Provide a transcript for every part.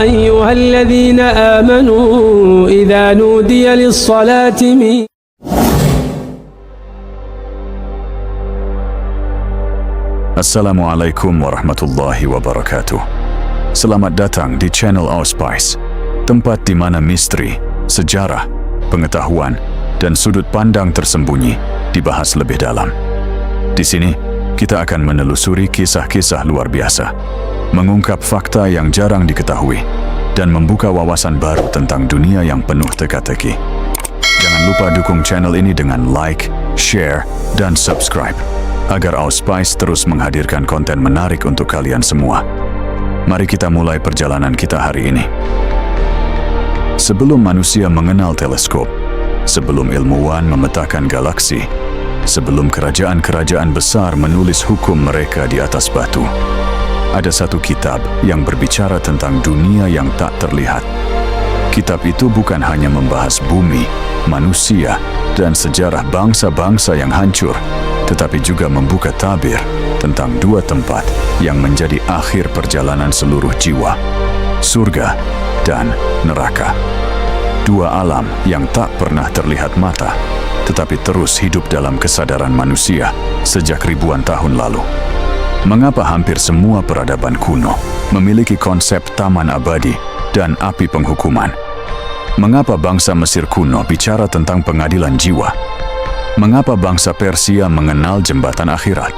أيها الذين آمنوا إذا نودي للصلاة من Assalamualaikum warahmatullahi wabarakatuh. Selamat datang di channel Our Spice, tempat di mana misteri, sejarah, pengetahuan, dan sudut pandang tersembunyi dibahas lebih dalam. Di sini, kita akan menelusuri kisah-kisah luar biasa, mengungkap fakta yang jarang diketahui, dan membuka wawasan baru tentang dunia yang penuh teka-teki. Jangan lupa dukung channel ini dengan like, share, dan subscribe, agar Our Spice terus menghadirkan konten menarik untuk kalian semua. Mari kita mulai perjalanan kita hari ini. Sebelum manusia mengenal teleskop, sebelum ilmuwan memetakan galaksi, sebelum kerajaan-kerajaan besar menulis hukum mereka di atas batu, ada satu kitab yang berbicara tentang dunia yang tak terlihat. Kitab itu bukan hanya membahas bumi, manusia, dan sejarah bangsa-bangsa yang hancur, tetapi juga membuka tabir tentang dua tempat yang menjadi akhir perjalanan seluruh jiwa, surga dan neraka. Dua alam yang tak pernah terlihat mata, tetapi terus hidup dalam kesadaran manusia sejak ribuan tahun lalu. Mengapa hampir semua peradaban kuno memiliki konsep taman abadi dan api penghukuman? Mengapa bangsa Mesir kuno bicara tentang pengadilan jiwa? Mengapa bangsa Persia mengenal jembatan akhirat?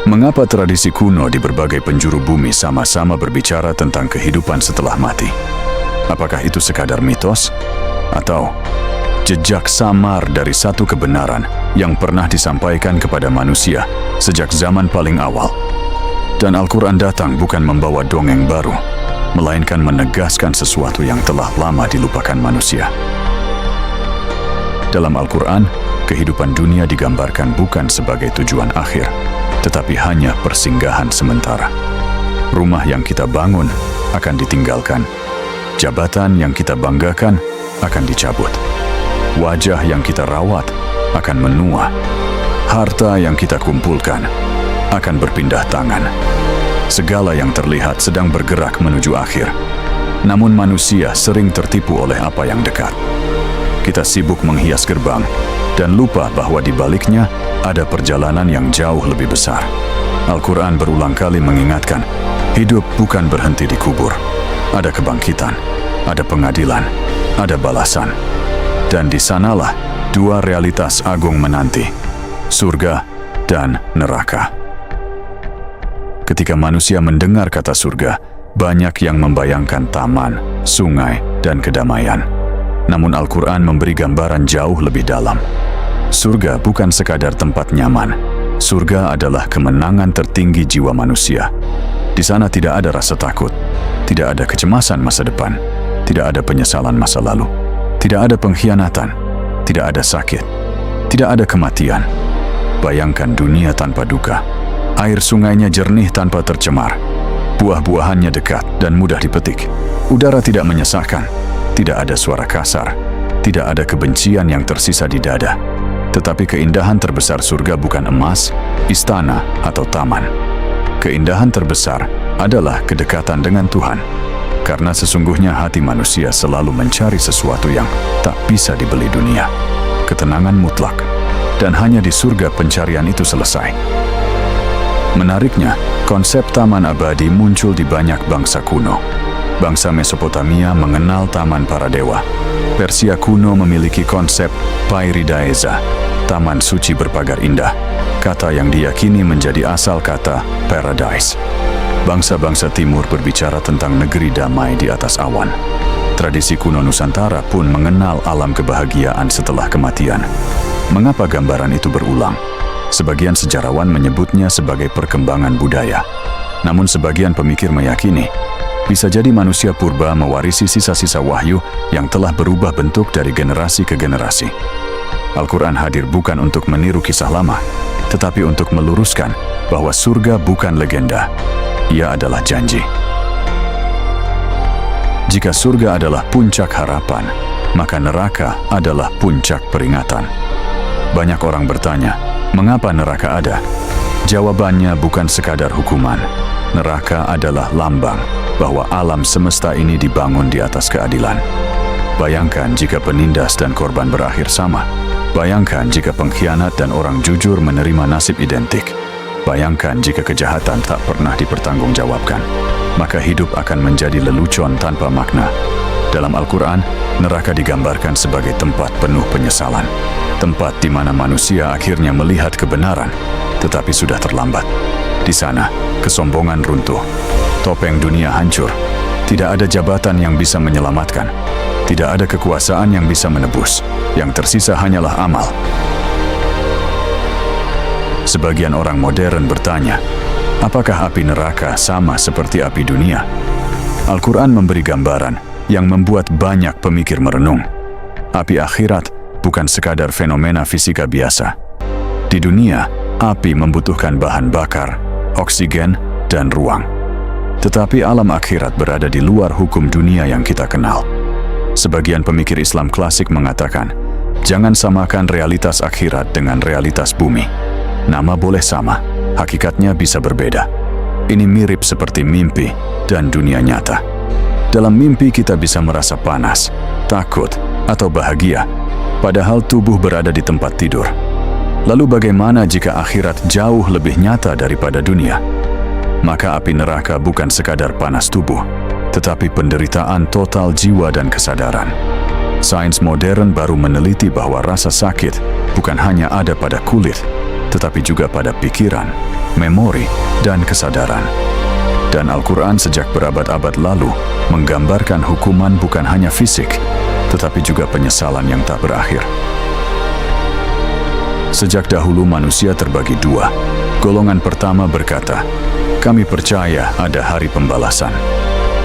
Mengapa tradisi kuno di berbagai penjuru bumi sama-sama berbicara tentang kehidupan setelah mati? Apakah itu sekadar mitos? Atau jejak samar dari satu kebenaran yang pernah disampaikan kepada manusia sejak zaman paling awal? Dan Al-Quran datang bukan membawa dongeng baru, melainkan menegaskan sesuatu yang telah lama dilupakan manusia. Dalam Al-Quran, kehidupan dunia digambarkan bukan sebagai tujuan akhir, tetapi hanya persinggahan sementara. Rumah yang kita bangun akan ditinggalkan, jabatan yang kita banggakan akan dicabut, wajah yang kita rawat akan menua, harta yang kita kumpulkan akan berpindah tangan. Segala yang terlihat sedang bergerak menuju akhir, namun manusia sering tertipu oleh apa yang dekat. Kita sibuk menghias gerbang dan lupa bahwa di baliknya ada perjalanan yang jauh lebih besar. Al-Quran berulang kali mengingatkan, hidup bukan berhenti di kubur. Ada kebangkitan, ada pengadilan, ada balasan. Dan di sanalah dua realitas agung menanti, surga dan neraka. Ketika manusia mendengar kata surga, banyak yang membayangkan taman, sungai, dan kedamaian. Namun Al-Quran memberi gambaran jauh lebih dalam. Surga bukan sekadar tempat nyaman. Surga adalah kemenangan tertinggi jiwa manusia. Di sana tidak ada rasa takut, tidak ada kecemasan masa depan, tidak ada penyesalan masa lalu, tidak ada pengkhianatan, tidak ada sakit, tidak ada kematian. Bayangkan dunia tanpa duka. Air sungainya jernih tanpa tercemar. Buah-buahannya dekat dan mudah dipetik. Udara tidak menyesakkan. Tidak ada suara kasar. Tidak ada kebencian yang tersisa di dada. Tetapi keindahan terbesar surga bukan emas, istana, atau taman. Keindahan terbesar adalah kedekatan dengan Tuhan. Karena sesungguhnya hati manusia selalu mencari sesuatu yang tak bisa dibeli dunia. Ketenangan mutlak. Dan hanya di surga pencarian itu selesai. Menariknya, konsep taman abadi muncul di banyak bangsa kuno. Bangsa Mesopotamia mengenal taman para dewa. Persia kuno memiliki konsep Pairidaeza, taman suci berpagar indah, kata yang diyakini menjadi asal kata paradise. Bangsa-bangsa timur berbicara tentang negeri damai di atas awan. Tradisi kuno Nusantara pun mengenal alam kebahagiaan setelah kematian. Mengapa gambaran itu berulang? Sebagian sejarawan menyebutnya sebagai perkembangan budaya. Namun sebagian pemikir meyakini, bisa jadi manusia purba mewarisi sisa-sisa wahyu yang telah berubah bentuk dari generasi ke generasi. Al-Quran hadir bukan untuk meniru kisah lama, tetapi untuk meluruskan bahwa surga bukan legenda. Ia adalah janji. Jika surga adalah puncak harapan, maka neraka adalah puncak peringatan. Banyak orang bertanya, mengapa neraka ada? Jawabannya bukan sekadar hukuman, neraka adalah lambang bahwa alam semesta ini dibangun di atas keadilan. Bayangkan jika penindas dan korban berakhir sama. Bayangkan jika pengkhianat dan orang jujur menerima nasib identik. Bayangkan jika kejahatan tak pernah dipertanggungjawabkan. Maka hidup akan menjadi lelucon tanpa makna. Dalam Al-Quran, neraka digambarkan sebagai tempat penuh penyesalan. Tempat di mana manusia akhirnya melihat kebenaran, tetapi sudah terlambat. Di sana, kesombongan runtuh. Topeng dunia hancur. Tidak ada jabatan yang bisa menyelamatkan. Tidak ada kekuasaan yang bisa menebus. Yang tersisa hanyalah amal. Sebagian orang modern bertanya, apakah api neraka sama seperti api dunia? Al-Quran memberi gambaran yang membuat banyak pemikir merenung. Api akhirat bukan sekadar fenomena fisika biasa. Di dunia, api membutuhkan bahan bakar, oksigen, dan ruang. Tetapi alam akhirat berada di luar hukum dunia yang kita kenal. Sebagian pemikir Islam klasik mengatakan, jangan samakan realitas akhirat dengan realitas bumi. Nama boleh sama, hakikatnya bisa berbeda. Ini mirip seperti mimpi dan dunia nyata. Dalam mimpi kita bisa merasa panas, takut, atau bahagia, padahal tubuh berada di tempat tidur. Lalu bagaimana jika akhirat jauh lebih nyata daripada dunia? Maka api neraka bukan sekadar panas tubuh, tetapi penderitaan total jiwa dan kesadaran. Sains modern baru meneliti bahwa rasa sakit bukan hanya ada pada kulit, tetapi juga pada pikiran, memori, dan kesadaran. Dan Al-Quran sejak berabad-abad lalu menggambarkan hukuman bukan hanya fisik, tetapi juga penyesalan yang tak berakhir. Sejak dahulu manusia terbagi dua. Golongan pertama berkata, kami percaya ada hari pembalasan.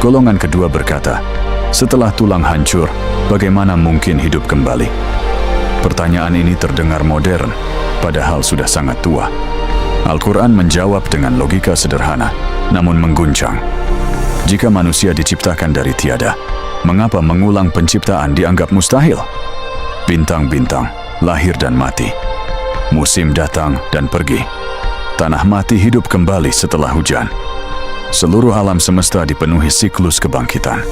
Golongan kedua berkata, setelah tulang hancur, bagaimana mungkin hidup kembali? Pertanyaan ini terdengar modern, padahal sudah sangat tua. Al-Quran menjawab dengan logika sederhana, namun mengguncang. Jika manusia diciptakan dari tiada, mengapa mengulang penciptaan dianggap mustahil? Bintang-bintang lahir dan mati. Musim datang dan pergi. Tanah mati hidup kembali setelah hujan. Seluruh alam semesta dipenuhi siklus kebangkitan.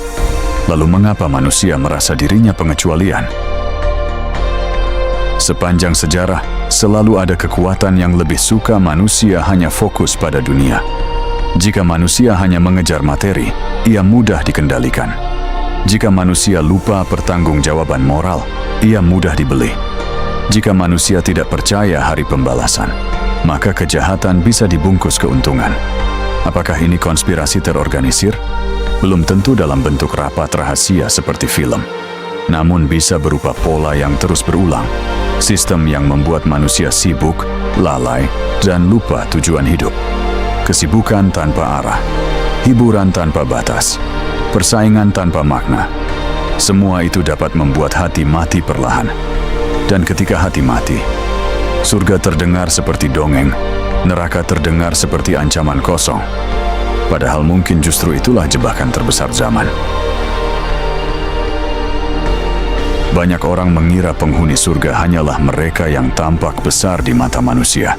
Lalu mengapa manusia merasa dirinya pengecualian? Sepanjang sejarah, selalu ada kekuatan yang lebih suka manusia hanya fokus pada dunia. Jika manusia hanya mengejar materi, ia mudah dikendalikan. Jika manusia lupa pertanggungjawaban moral, ia mudah dibeli. Jika manusia tidak percaya hari pembalasan, maka kejahatan bisa dibungkus keuntungan. Apakah ini konspirasi terorganisir? Belum tentu dalam bentuk rapat rahasia seperti film. Namun bisa berupa pola yang terus berulang. Sistem yang membuat manusia sibuk, lalai, dan lupa tujuan hidup. Kesibukan tanpa arah, hiburan tanpa batas, persaingan tanpa makna. Semua itu dapat membuat hati mati perlahan. Dan ketika hati mati, surga terdengar seperti dongeng, neraka terdengar seperti ancaman kosong. Padahal mungkin justru itulah jebakan terbesar zaman. Banyak orang mengira penghuni surga hanyalah mereka yang tampak besar di mata manusia.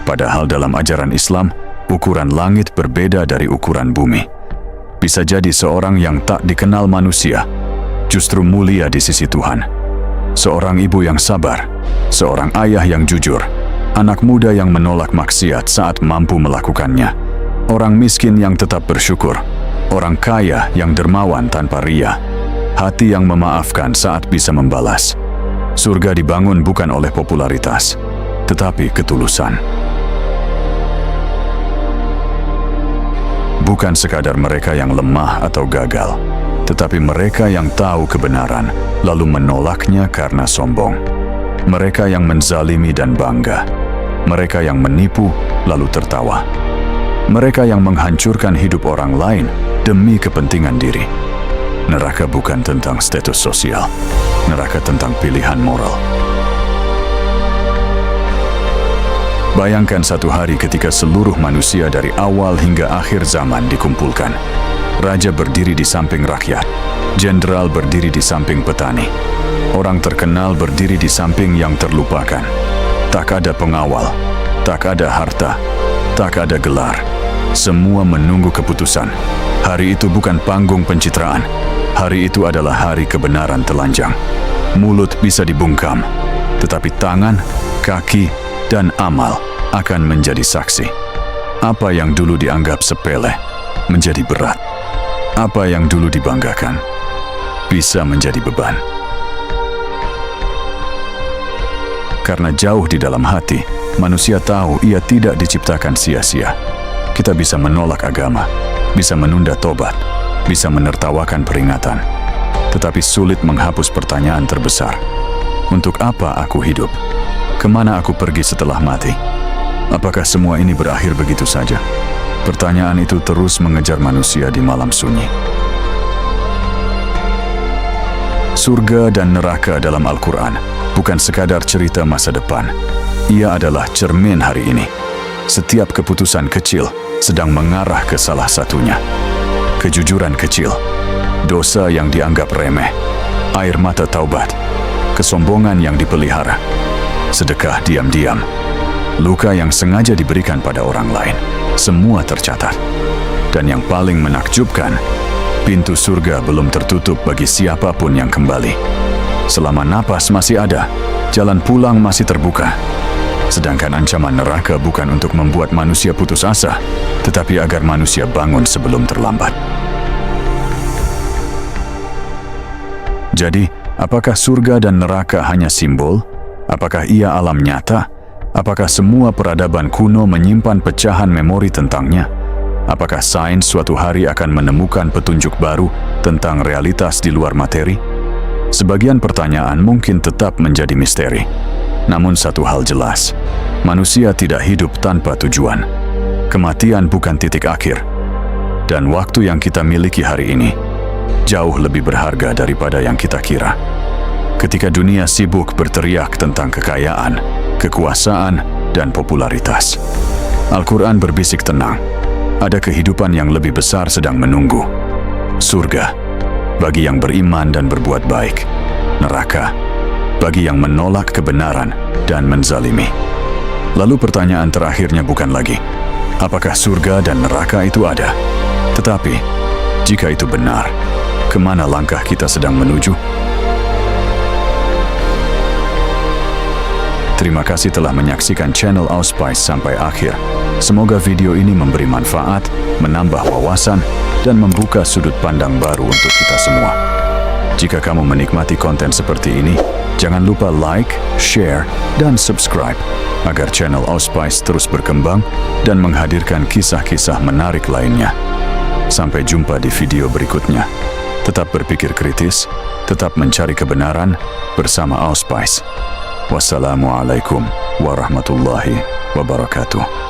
Padahal dalam ajaran Islam, ukuran langit berbeda dari ukuran bumi. Bisa jadi seorang yang tak dikenal manusia, justru mulia di sisi Tuhan. Seorang ibu yang sabar, seorang ayah yang jujur, anak muda yang menolak maksiat saat mampu melakukannya, orang miskin yang tetap bersyukur, orang kaya yang dermawan tanpa ria, hati yang memaafkan saat bisa membalas. Surga dibangun bukan oleh popularitas, tetapi ketulusan. Bukan sekadar mereka yang lemah atau gagal, tetapi mereka yang tahu kebenaran, lalu menolaknya karena sombong. Mereka yang menzalimi dan bangga. Mereka yang menipu, lalu tertawa. Mereka yang menghancurkan hidup orang lain demi kepentingan diri. Neraka bukan tentang status sosial. Neraka tentang pilihan moral. Bayangkan satu hari ketika seluruh manusia dari awal hingga akhir zaman dikumpulkan. Raja berdiri di samping rakyat, jenderal berdiri di samping petani, orang terkenal berdiri di samping yang terlupakan. Tak ada pengawal, tak ada harta, tak ada gelar. Semua menunggu keputusan. Hari itu bukan panggung pencitraan. Hari itu adalah hari kebenaran telanjang. Mulut bisa dibungkam, tetapi tangan, kaki, dan amal akan menjadi saksi. Apa yang dulu dianggap sepele menjadi berat. Apa yang dulu dibanggakan bisa menjadi beban. Karena jauh di dalam hati, manusia tahu ia tidak diciptakan sia-sia. Kita bisa menolak agama, bisa menunda tobat, bisa menertawakan peringatan, tetapi sulit menghapus pertanyaan terbesar. Untuk apa aku hidup? Kemana aku pergi setelah mati? Apakah semua ini berakhir begitu saja? Pertanyaan itu terus mengejar manusia di malam sunyi. Surga dan neraka dalam Al-Quran bukan sekadar cerita masa depan. Ia adalah cermin hari ini. Setiap keputusan kecil sedang mengarah ke salah satunya. Kejujuran kecil, dosa yang dianggap remeh, air mata taubat, kesombongan yang dipelihara, sedekah diam-diam, luka yang sengaja diberikan pada orang lain, semua tercatat. Dan yang paling menakjubkan, pintu surga belum tertutup bagi siapapun yang kembali. Selama napas masih ada, jalan pulang masih terbuka. Sedangkan ancaman neraka bukan untuk membuat manusia putus asa, tetapi agar manusia bangun sebelum terlambat. Jadi, apakah surga dan neraka hanya simbol? Apakah ia alam nyata? Apakah semua peradaban kuno menyimpan pecahan memori tentangnya? Apakah sains suatu hari akan menemukan petunjuk baru tentang realitas di luar materi? Sebagian pertanyaan mungkin tetap menjadi misteri. Namun satu hal jelas, manusia tidak hidup tanpa tujuan. Kematian bukan titik akhir. Dan waktu yang kita miliki hari ini jauh lebih berharga daripada yang kita kira. Ketika dunia sibuk berteriak tentang kekayaan, kekuasaan, dan popularitas, Al-Quran berbisik tenang. Ada kehidupan yang lebih besar sedang menunggu. Surga bagi yang beriman dan berbuat baik. Neraka bagi yang menolak kebenaran dan menzalimi. Lalu pertanyaan terakhirnya bukan lagi, apakah surga dan neraka itu ada? Tetapi, jika itu benar, kemana langkah kita sedang menuju? Terima kasih telah menyaksikan channel Auspice sampai akhir. Semoga video ini memberi manfaat, menambah wawasan, dan membuka sudut pandang baru untuk kita semua. Jika kamu menikmati konten seperti ini, jangan lupa like, share, dan subscribe agar channel Auspice terus berkembang dan menghadirkan kisah-kisah menarik lainnya. Sampai jumpa di video berikutnya. Tetap berpikir kritis, tetap mencari kebenaran bersama Auspice. Wassalamualaikum warahmatullahi wabarakatuh.